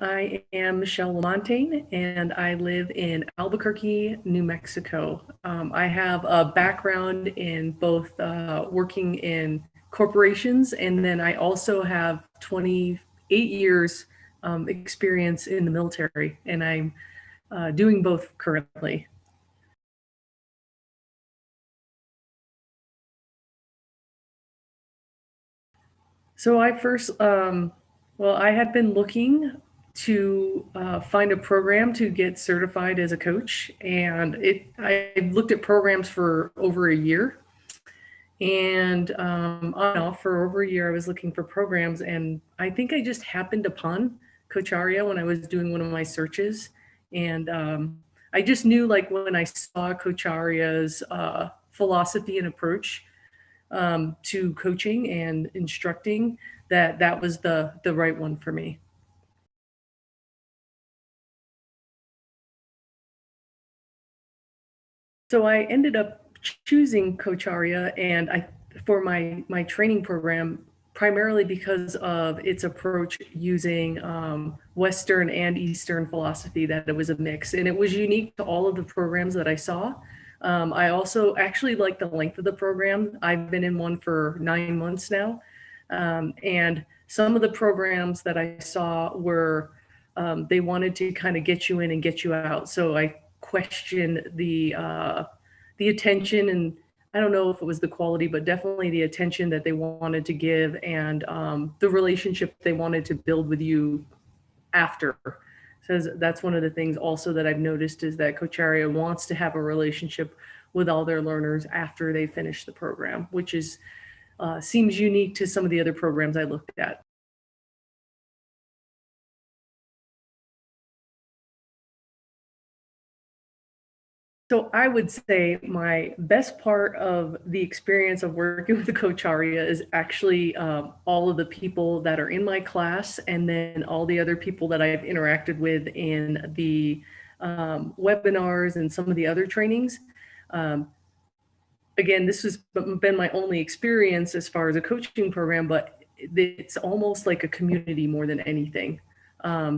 I am Michele LaMontagne, and I live in Albuquerque, New Mexico. I have a background in both working in corporations, and then I also have 28 years experience in the military, and I'm doing both currently. So I first, well, I had been looking to find a program to get certified as a coach, and I looked at programs for over a year, and on and off for over a year, I was looking for programs, and I think I just happened upon Coacharya when I was doing one of my searches, and I just knew like when I saw Coacharya's philosophy and approach to coaching and instructing that that was the right one for me. So I ended up choosing Coacharya and I for my training program primarily because of its approach using Western and Eastern philosophy, that it was a mix and it was unique to all of the programs that I saw. I also actually like the length of the program. I've been in one for 9 months now. And some of the programs that I saw were, they wanted to kind of get you in and get you out. So I questioned the attention, and I don't know if it was the quality, but definitely the attention that they wanted to give and the relationship they wanted to build with you after. So that's one of the things also that I've noticed is that Coacharya wants to have a relationship with all their learners after they finish the program, which is seems unique to some of the other programs I looked at. So I would say my best part of the experience of working with the Coacharya is actually all of the people that are in my class and then all the other people that I've interacted with in the webinars and some of the other trainings. Um, Again, this has been my only experience as far as a coaching program, but it's almost like a community more than anything.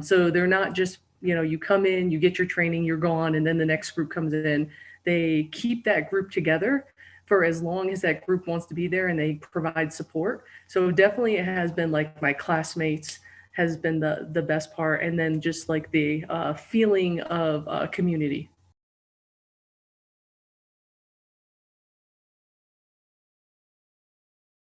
So they're not just, you know, you come in, you get your training, you're gone, and then the next group comes in. They keep that group together for as long as that group wants to be there and they provide support. So definitely it has been like my classmates has been the best part. And then just like the feeling of community.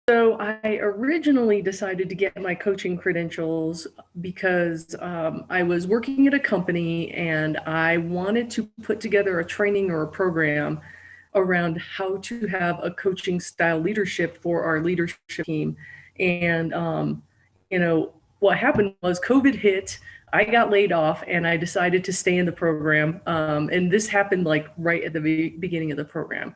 So I originally decided to get my coaching credentials because I was working at a company and I wanted to put together a training or a program around how to have a coaching style leadership for our leadership team. And, you know, what happened was COVID hit, I got laid off and I decided to stay in the program. And this happened like right at the beginning of the program.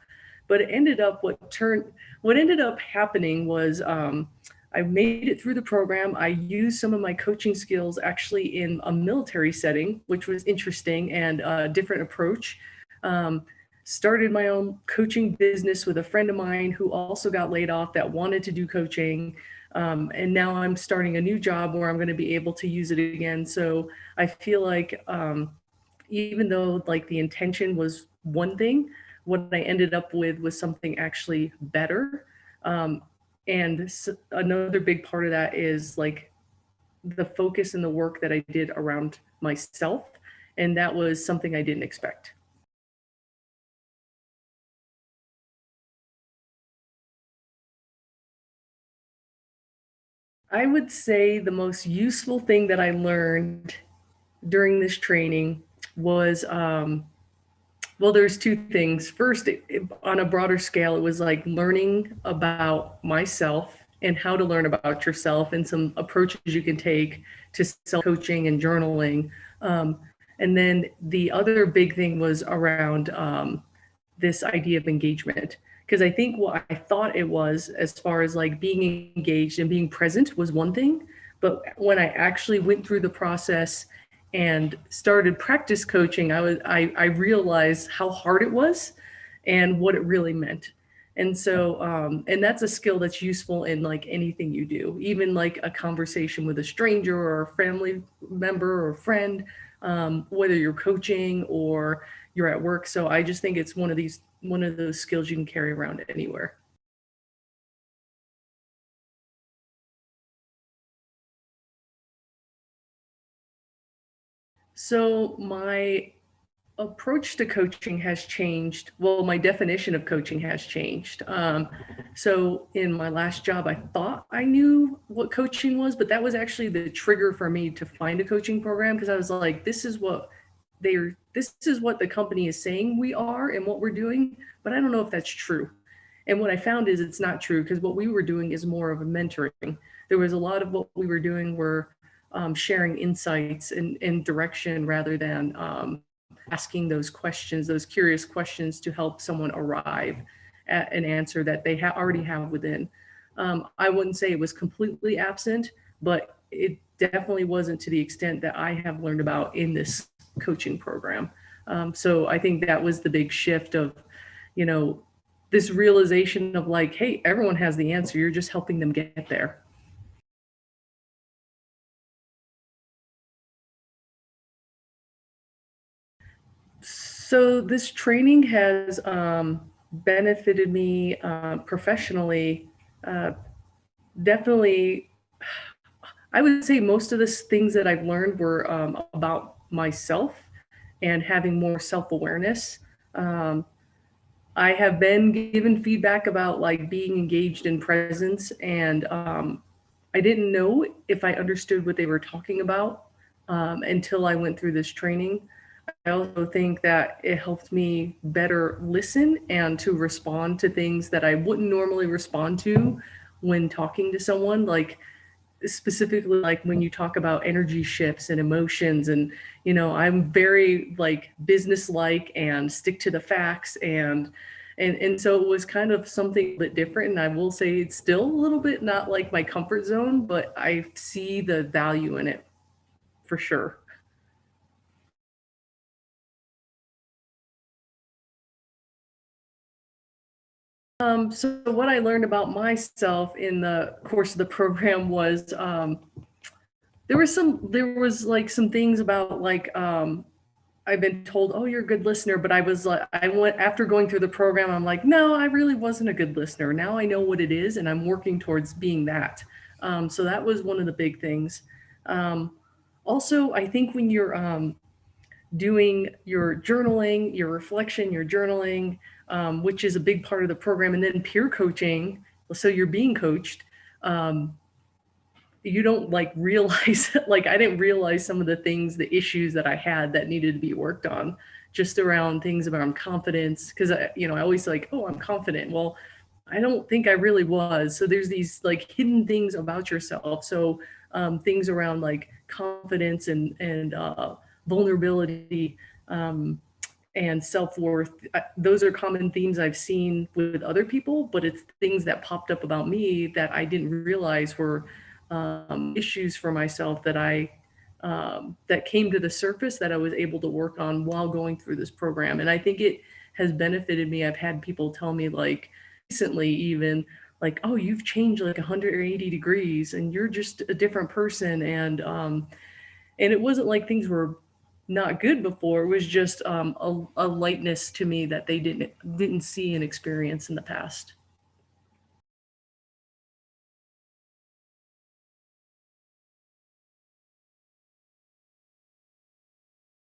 But it ended up what ended up happening was I made it through the program. I used some of my coaching skills actually in a military setting, which was interesting and a different approach. Um, Started my own coaching business with a friend of mine who also got laid off that wanted to do coaching. And now I'm starting a new job where I'm going to be able to use it again. So I feel like even though like the intention was one thing, what I ended up with was something actually better. Um, and another big part of that is like the focus and the work that I did around myself. And that was something I didn't expect. I would say the most useful thing that I learned during this training was well, there's two things. First, on a broader scale, it was like learning about myself and how to learn about yourself and some approaches you can take to self coaching and journaling. Um, and then the other big thing was around this idea of engagement. Because I think what I thought it was, as far as like being engaged and being present, was one thing. But when I actually went through the process and started practice coaching, I realized how hard it was and what it really meant. And so, and that's a skill that's useful in like anything you do, even like a conversation with a stranger or a family member or friend, whether you're coaching or you're at work. So I just think it's one of those skills you can carry around anywhere. So my approach to coaching has changed. Well, my definition of coaching has changed. So in my last job, I thought I knew what coaching was, but that was actually the trigger for me to find a coaching program because I was like, this is what the company is saying we are and what we're doing, but I don't know if that's true. And what I found is it's not true because what we were doing is more of a mentoring. There was a lot of what we were doing were sharing insights and direction rather than asking those questions, those curious questions to help someone arrive at an answer that they already have within. I wouldn't say it was completely absent, but it definitely wasn't to the extent that I have learned about in this coaching program. So I think that was the big shift of, you know, this realization of like, hey, everyone has the answer. You're just helping them get there. So this training has benefited me professionally. Uh, Definitely, I would say most of the things that I've learned were about myself and having more self-awareness. Um, I have been given feedback about like being engaged in presence, and I didn't know if I understood what they were talking about until I went through this training. I also think that it helped me better listen and to respond to things that I wouldn't normally respond to when talking to someone, like specifically like when you talk about energy shifts and emotions. And I'm very like business-like and stick to the facts, and so it was kind of something a bit different. And I will say it's still a little bit not like my comfort zone, but I see the value in it for sure. So what I learned about myself in the course of the program was there was like some things about like I've been told, oh, you're a good listener, but I was like, I went after going through the program, I'm like, no, I really wasn't a good listener. Now I know what it is, and I'm working towards being that. So that was one of the big things. Also, I think when you're doing your journaling, your reflection, your journaling, which is a big part of the program, and then peer coaching. So you're being coached. Um, you don't like realize like I didn't realize some of the things, the issues that I had that needed to be worked on, just around things around confidence. Because I always like, oh, I'm confident. Well, I don't think I really was. So there's these like hidden things about yourself. So things around like confidence and vulnerability, and self-worth. Those are common themes I've seen with other people, but it's things that popped up about me that I didn't realize were issues for myself that came to the surface that I was able to work on while going through this program. And I think it has benefited me. I've had people tell me like recently even like, oh, you've changed like 180 degrees and you're just a different person. And it wasn't like things were not good before. It was just a lightness to me that they didn't see and experience in the past.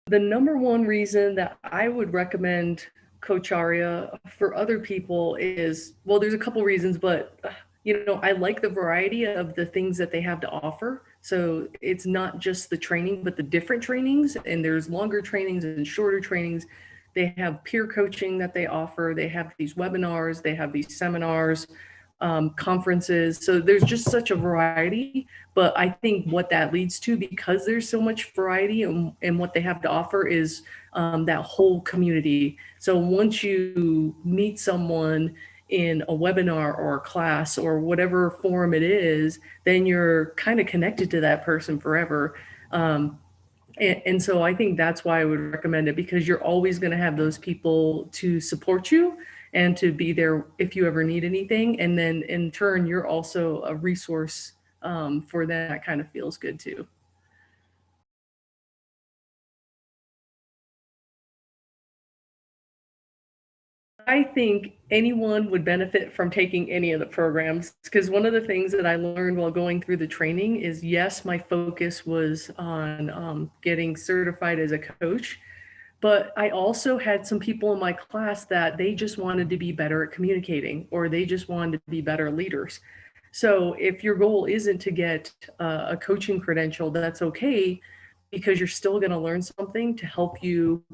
The number one reason that I would recommend Coacharya for other people is, well, there's a couple reasons, but I like the variety of the things that they have to offer. So it's not just the training, but the different trainings, and there's longer trainings and shorter trainings. They have peer coaching that they offer. They have these webinars, they have these seminars, conferences. So there's just such a variety. But I think what that leads to, because there's so much variety and what they have to offer, is that whole community. So once you meet someone in a webinar or a class or whatever form it is, then you're kind of connected to that person forever. And so I think that's why I would recommend it, because you're always going to have those people to support you and to be there if you ever need anything. And then in turn, you're also a resource for them. That kind of feels good too. I think anyone would benefit from taking any of the programs because one of the things that I learned while going through the training is yes, my focus was on getting certified as a coach, but I also had some people in my class that they just wanted to be better at communicating or they just wanted to be better leaders. So if your goal isn't to get a coaching credential, that's okay because you're still going to learn something to help you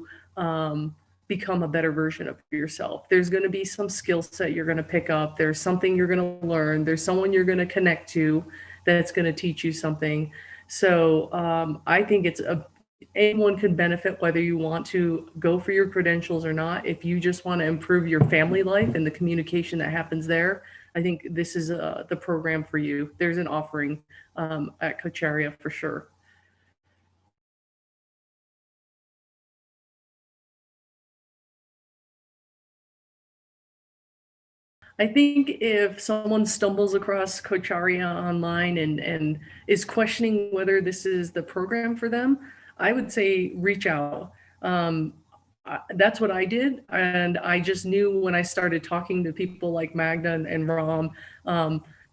become a better version of yourself. There's going to be some skill set you're going to pick up. There's something you're going to learn. There's someone you're going to connect to that's going to teach you something. So I think anyone can benefit whether you want to go for your credentials or not. If you just want to improve your family life and the communication that happens there, I think this is the program for you. There's an offering at Coacharya for sure. I think if someone stumbles across Coacharya online and is questioning whether this is the program for them, I would say reach out. That's what I did, and I just knew when I started talking to people like Magda and Ram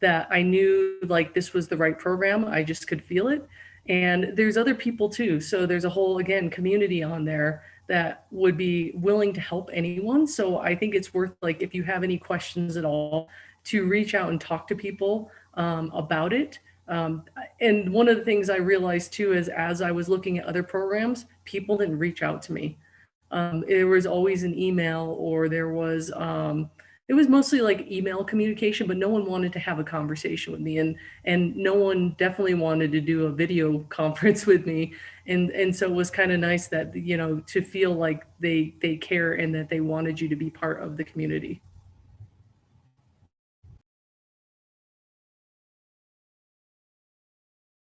that I knew like this was the right program. I just could feel it. And there's other people too. So there's a whole again community on there that would be willing to help anyone. So I think it's worth like if you have any questions at all to reach out and talk to people about it. And one of the things I realized too is as I was looking at other programs, people didn't reach out to me. There was always an email or it was mostly like email communication, but no one wanted to have a conversation with me and no one definitely wanted to do a video conference with me. And so it was kind of nice that, you know, to feel like they care and that they wanted you to be part of the community.